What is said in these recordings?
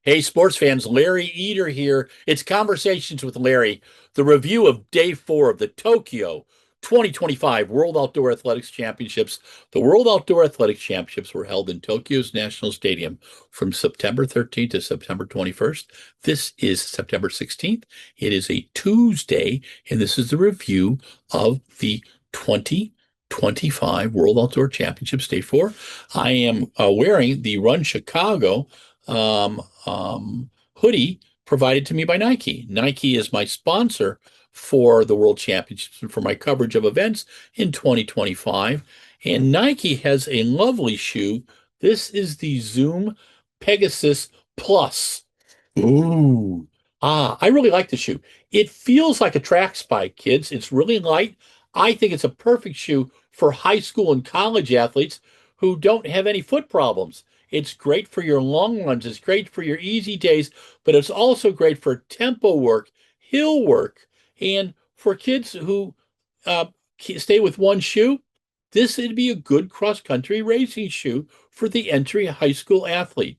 Hey, sports fans, Larry Eater here. It's Conversations with Larry, the review of day 4 of the Tokyo 2025 World Outdoor Athletics Championships. The World Outdoor Athletics Championships were held in Tokyo's National Stadium from September 13th to September 21st. This is September 16th. It is a Tuesday, and this is the review of the 2025 World Outdoor Championships Day 4. I am wearing the Run Chicago hoodie provided to me by Nike. Nike is my sponsor for the World Championships and for my coverage of events in 2025. And Nike has a lovely shoe. This is the Zoom Pegasus Plus. Ooh. I really like the shoe. It feels like a track spike, kids. It's really light. I think it's a perfect shoe for high school and college athletes who don't have any foot problems. It's great for your long runs. It's great for your easy days, but it's also great for tempo work, hill work, and for kids who uh, stay with one shoe. This would be a good cross-country racing shoe for the entry high school athlete.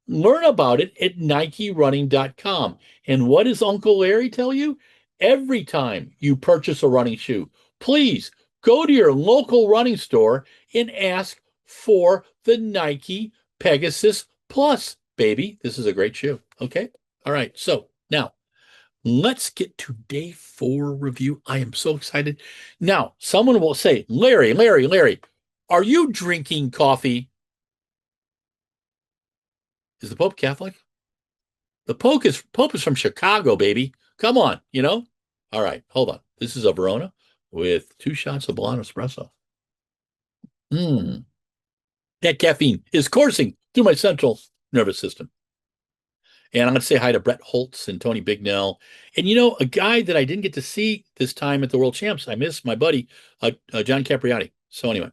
Learn about it at NikeRunning.com. And what does Uncle Larry tell you? Every time you purchase a running shoe, please go to your local running store and ask for the Nike Pegasus Plus, baby. This is a great shoe. Okay. All right. So now let's get to day 4 review. I am so excited. Now, someone will say, Larry, are you drinking coffee? Is the Pope Catholic? The Pope is from Chicago, baby. Come on, you know? All right, hold on. This is a Verona with 2 shots of blonde espresso. Mmm. That caffeine is coursing through my central nervous system. And I'm going to say hi to Brett Holtz and Tony Bignell. And a guy that I didn't get to see this time at the World Champs, I miss my buddy, John Capriati. So anyway,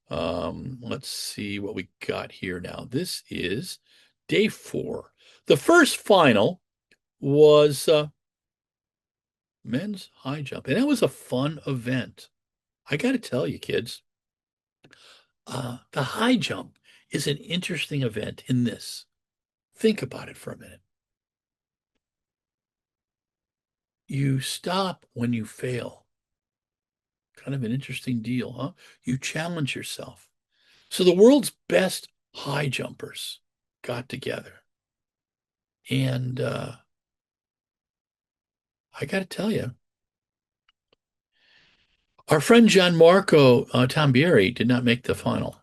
let's see what we got here now. This is day 4. The first final was men's high jump, and that was a fun event. I got to tell you, kids, the high jump is an interesting event in this. Think about it for a minute. You stop when you fail. Kind of an interesting deal, huh? You challenge yourself. So the world's best high jumpers got together. And I got to tell you, our friend Gianmarco Tambieri did not make the final.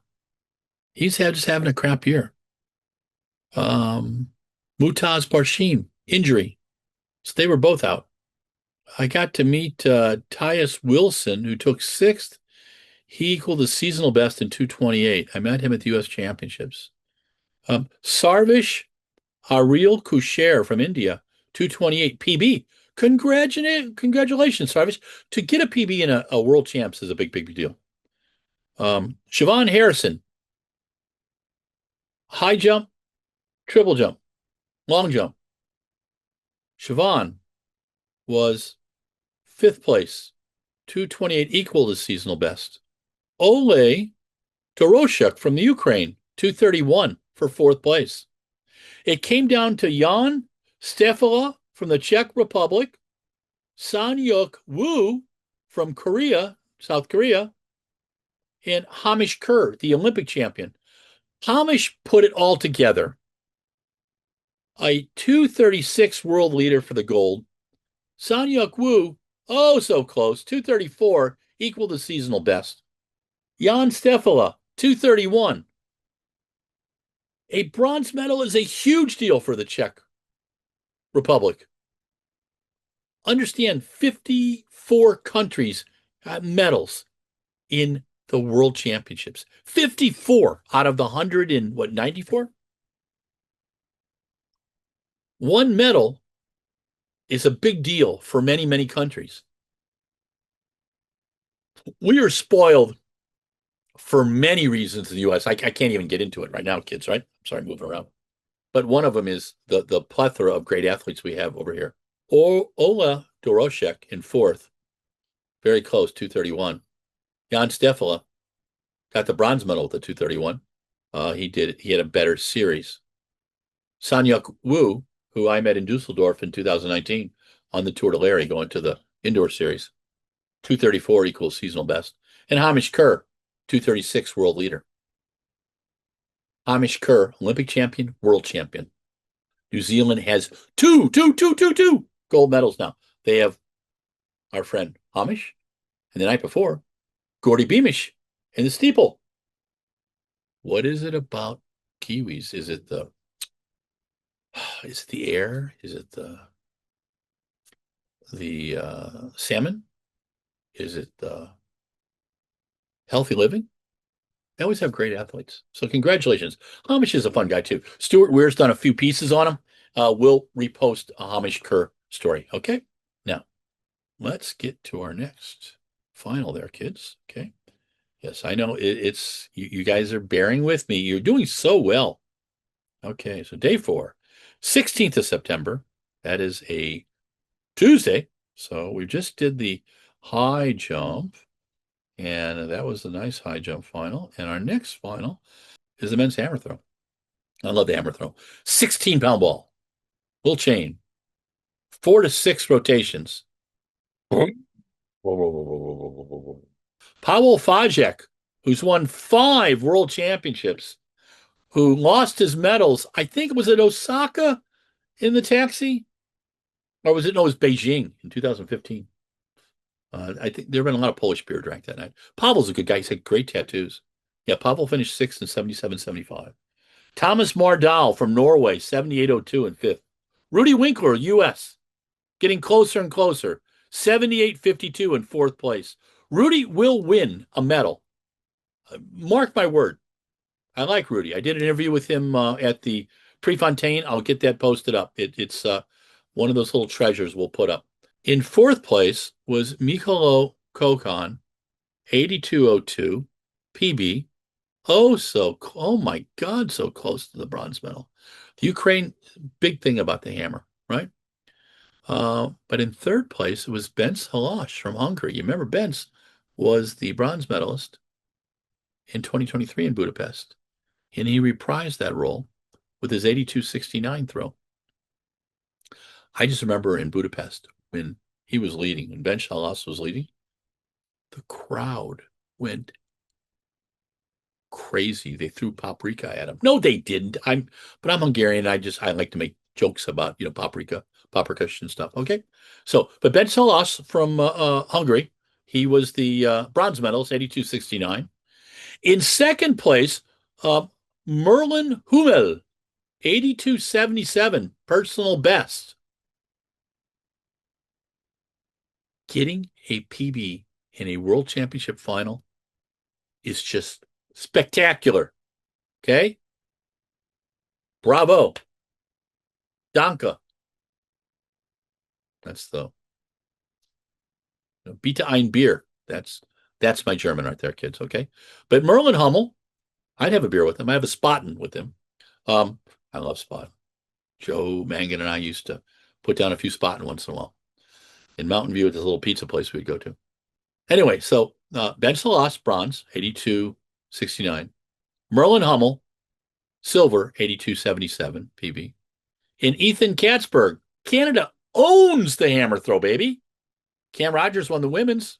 He's just having a crap year. Mutaz Parshim, injury. So they were both out. I got to meet Tyus Wilson, who took 6th. He equaled the seasonal best in 2:28. I met him at the U.S. Championships. Sarvish Ariel Kusher from India, 2:28 PB. Congratulations, Sarvish. To get a PB in a World Champs is a big, big deal. Siobhan Harrison, high jump, triple jump, long jump. Siobhan was 5th place, 2:28, equal to seasonal best. Ole Doroshuk from the Ukraine, 2:31 for 4th place. It came down to Jan Stefala from the Czech Republic, Sanyuk Woo from Korea, South Korea, and Hamish Kerr, the Olympic champion. Hamish put it all together. A 2:36 world leader for the gold. Sanyuk Woo, oh so close, 2:34, equal to seasonal best. Jan Stefala, 2:31. A bronze medal is a huge deal for the Czech Republic. Understand 54 countries got medals in the World Championships. 54 out of the 100 and what, 94? One medal is a big deal for many, many countries. We are spoiled for many reasons in the U.S. I can't even get into it right now, kids, right? I'm sorry, moving around. But one of them is the plethora of great athletes we have over here. Ola Doroshek in 4th, very close, 2:31. Jan Stefala got the bronze medal with the 2:31. He had a better series. Sanyuk Wu, who I met in Dusseldorf in 2019 on the Tour de Larry, going to the indoor series. 234 equals seasonal best. And Hamish Kerr, 236 world leader. Hamish Kerr, Olympic champion, world champion. New Zealand has two gold medals now. They have our friend Hamish, and the night before, Gordy Beamish in the steeple. What is it about Kiwis? Is it the air? Is it the salmon? Is it the healthy living? They always have great athletes. So congratulations. Hamish is a fun guy too. Stuart Weir's done a few pieces on him. We'll repost a Hamish Kerr story. Okay. Now let's get to our next final there, kids. Okay. Yes, I know it's you guys are bearing with me. You're doing so well. Okay, so day 4, 16th of September. That is a Tuesday. So we just did the high jump, and that was a nice high jump final. And our next final is the men's hammer throw. I love the hammer throw. 16-pound ball, little chain, 4 to 6 rotations. Whoa, whoa, whoa, whoa, whoa, whoa, whoa. Paweł Fajek, who's won 5 world championships, who lost his medals. I think it was at Osaka in the taxi, or was it? No, it was Beijing in 2015. I think there have been a lot of Polish beer drank that night. Pavel's a good guy. He's had great tattoos. Yeah, Pavel finished 6th in 77-75. Thomas Mardal from Norway, 78.02 and 5th. Rudy Winkler, U.S., getting closer and closer, 78.52 in 4th place. Rudy will win a medal. Mark my word. I like Rudy. I did an interview with him at the Prefontaine. I'll get that posted up. It's one of those little treasures we'll put up. In 4th place was Michalo Kokon, 82.02 PB. Oh my God, so close to the bronze medal. The Ukraine, big thing about the hammer, right? But in 3rd place, it was Bence Halash from Hungary. You remember Bence was the bronze medalist in 2023 in Budapest, and he reprised that role with his 82.69 throw. I just remember in Budapest when he was leading, when Bence Halash was leading, the crowd went crazy. They threw paprika at him. No, they didn't. But I'm Hungarian. I like to make jokes about paprika and stuff. Okay, but Ben Salas from Hungary, he was the bronze medalist, 82.69. In 2nd place, Merlin Hummel, 82.77, personal best. Getting a PB in a world championship final is just spectacular. Okay? Bravo. Danke. That's the Bitte ein Bier. That's my German right there, kids. Okay? But Merlin Hummel, I'd have a beer with him. I have a Spaten with him. I love Spaten. Joe Mangan and I used to put down a few Spaten once in a while. In Mountain View at this little pizza place we'd go to. Anyway, so Ben Salas, bronze, 82.69. Merlin Hummel, silver, 82.77 PB. And Ethan Katzberg, Canada owns the hammer throw, baby. Cam Rogers won the women's.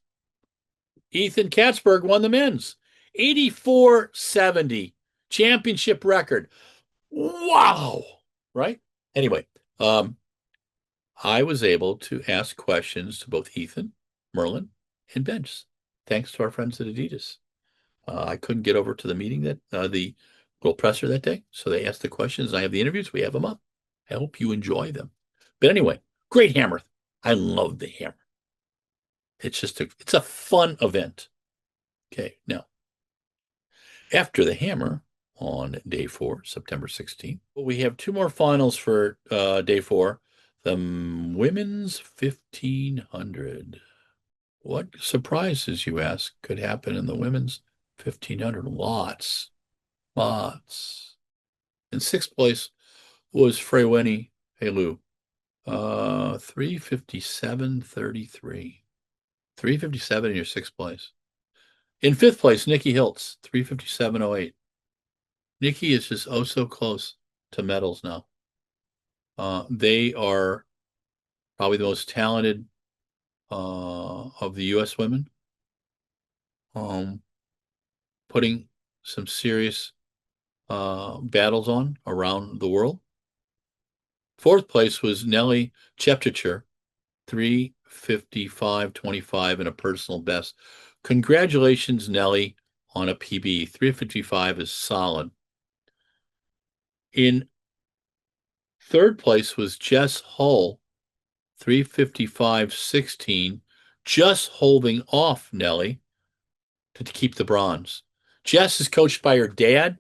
Ethan Katzberg won the men's. 84.70, championship record. Wow. Right? Anyway, I was able to ask questions to both Ethan, Merlin, and Bence, thanks to our friends at Adidas. I couldn't get over to the meeting the little presser that day, so they asked the questions. I have the interviews. We have them up. I hope you enjoy them. But anyway, great hammer. I love the hammer. It's just it's a fun event. Okay, now after the hammer on day 4, September 16th, we have 2 more finals for day 4. The women's 1500. What surprises, you ask, could happen in the women's 1500? Lots. In 6th place was Freyweni Helu. 357.33. 357 in your 6th place. In 5th place, Nikki Hiltz, 357.08. Nikki is just so close to medals now. They are probably the most talented of the U.S. women, putting some serious battles on around the world. Fourth place was Nelly Chepchicher, 3:55.25 and a personal best. Congratulations, Nelly, on a PB. 3:55 is solid. In third place was Jess Hull, 3:55.16, just holding off Nelly to keep the bronze. Jess is coached by her dad.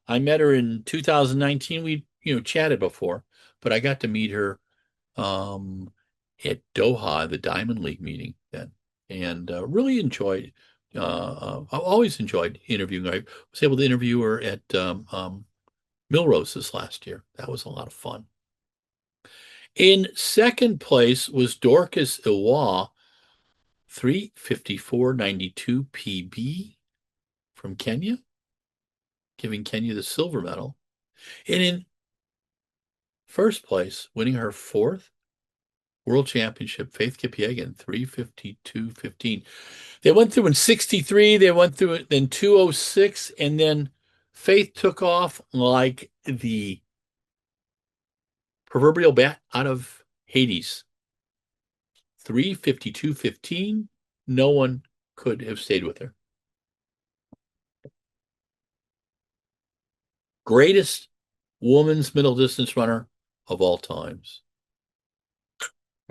I met her in 2019. We, chatted before, but I got to meet her at Doha, the Diamond League meeting then, and really enjoyed. I've always enjoyed interviewing her. I was able to interview her at Millrose this last year. That was a lot of fun. In second place was Dorcas Iwa, 3:54.92 PB from Kenya, giving Kenya the silver medal. And in first place, winning her fourth World Championship, Faith Kipyegon, 3:52.15. They went through in 63, they went through it in 2:06, and then Faith took off like the proverbial bat out of Hades. 3:52.15. No one could have stayed with her. Greatest woman's middle distance runner of all times.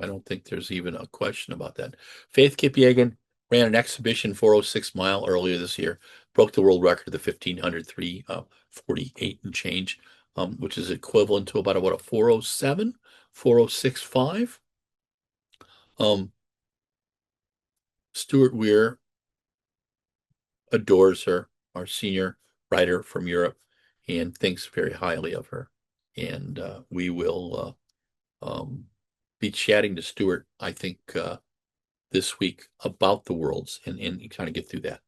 I don't think there's even a question about that. Faith Kipyegon ran an exhibition 4:06 mile earlier this year, broke the world record, the 1500 3:48 and change, which is equivalent to about a 4:07, 4:06.5. Stuart Weir adores her, our senior rider from Europe, and thinks very highly of her. And we will be chatting to Stuart, I think, this week about the Worlds and kind of get through that.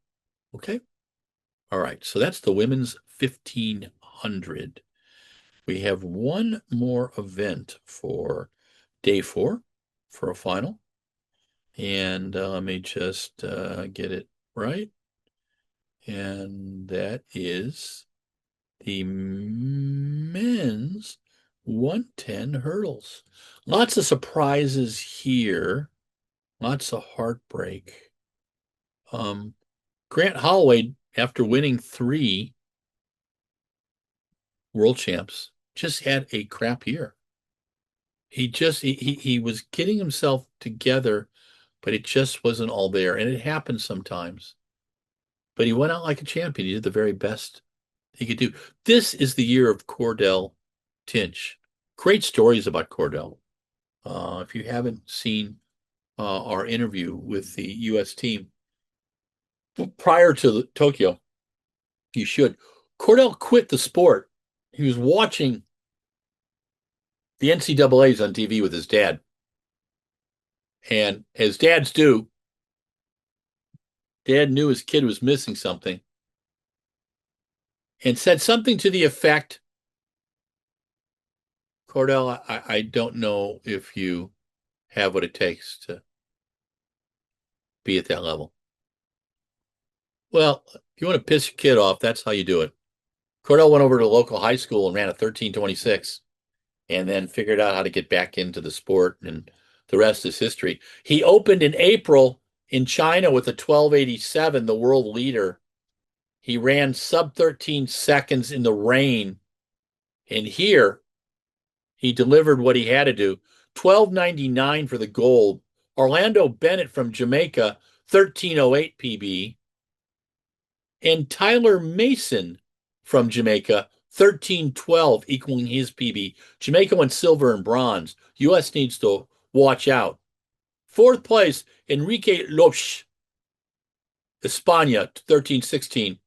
Okay. All right. So that's the women's 1500. We have one more event for day 4 for a final. And let me just get it right. And that is the men's 110 hurdles. Lots of surprises here. Lots of heartbreak. Grant Holloway, after winning 3 world champs, just had a crap year. He was getting himself together, but it just wasn't all there. And it happens sometimes. But he went out like a champion. He did the very best he could do. This is the year of Cordell Tinch. Great stories about Cordell. If you haven't seen our interview with the U.S. team prior to Tokyo, you should. Cordell quit the sport. He was watching the NCAAs on TV with his dad. And as dads do, Dad knew his kid was missing something and said something to the effect, Cordell, I don't know if you have what it takes to be at that level. Well, if you want to piss your kid off, that's how you do it. Cordell went over to a local high school and ran a 13:26 and then figured out how to get back into the sport, and the rest is history. He opened in April in China with a 12:87, the world leader. He ran sub 13 seconds in the rain. And here, he delivered what he had to do. 12:99 for the gold. Orlando Bennett from Jamaica, 13:08 PB. And Tyler Mason from Jamaica, 13:12, equaling his PB. Jamaica went silver and bronze. U.S. needs to watch out. Fourth place, Enrique Lopes, España, 13:16.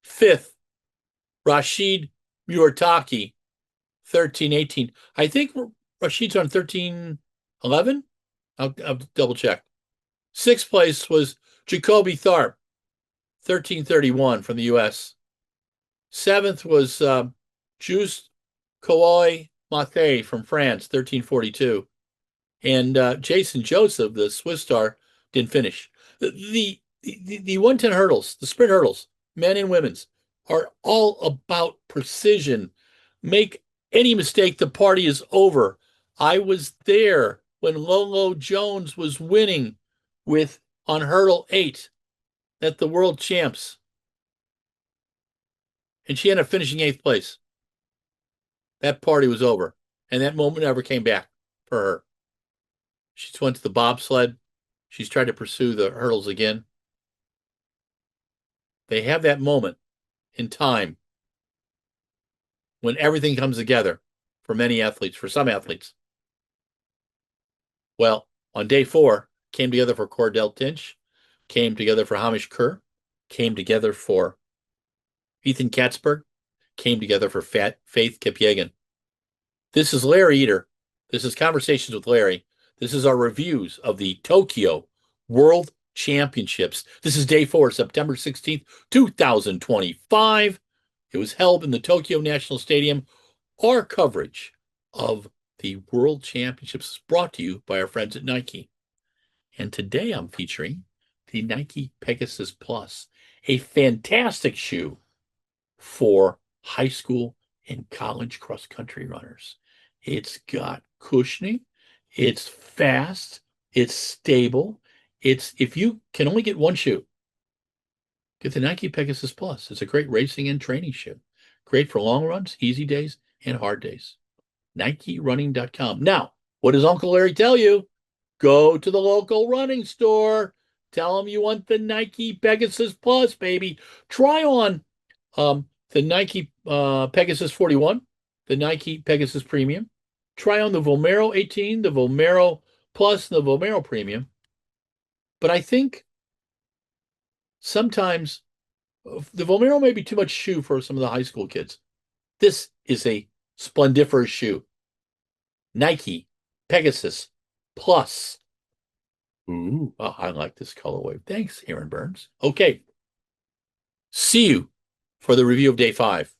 Fifth, Rashid Murataki, 13:18. I think Rashid's on 13:11. I'll double check. Sixth place was Jacoby Tharp, 13:31 from the U.S. Seventh was Juice Kawai Mathieu from France, 1342. And Jason Joseph, the Swiss star, didn't finish. The 110 hurdles, the sprint hurdles, men and women's, are all about precision. Make any mistake, the party is over. I was there when Lolo Jones was winning with on hurdle 8 at the World Champs, and she ended up finishing 8th place. That party was over, and that moment never came back for her. She's went to the bobsled. She's tried to pursue the hurdles again. They have that moment in time when everything comes together for many athletes, for some athletes. Well, on day 4, came together for Cordell Tinch, came together for Hamish Kerr, came together for Ethan Katzberg, came together for Faith Kipyegon. This is Larry Eater. This is Conversations with Larry. This is our reviews of the Tokyo World Championships. This is day 4, September 16th, 2025. It was held in the Tokyo National Stadium. Our coverage of the World Championships is brought to you by our friends at Nike. And today I'm featuring the Nike Pegasus Plus, a fantastic shoe for high school and college cross-country runners. It's got cushioning, it's fast, it's stable. It's if you can only get one shoe, get the Nike Pegasus Plus. It's a great racing and training shoe. Great for long runs, easy days, and hard days. NikeRunning.com. Now, what does Uncle Larry tell you? Go to the local running store. Tell them you want the Nike Pegasus Plus, baby. Try on the Nike Pegasus 41, the Nike Pegasus Premium. Try on the Vomero 18, the Vomero Plus, and the Vomero Premium. But I think sometimes the Vomero may be too much shoe for some of the high school kids. This is a splendiferous shoe. Nike Pegasus Plus. Ooh, oh, I like this colorway. Thanks, Aaron Burns. Okay. See you for the review of day 5.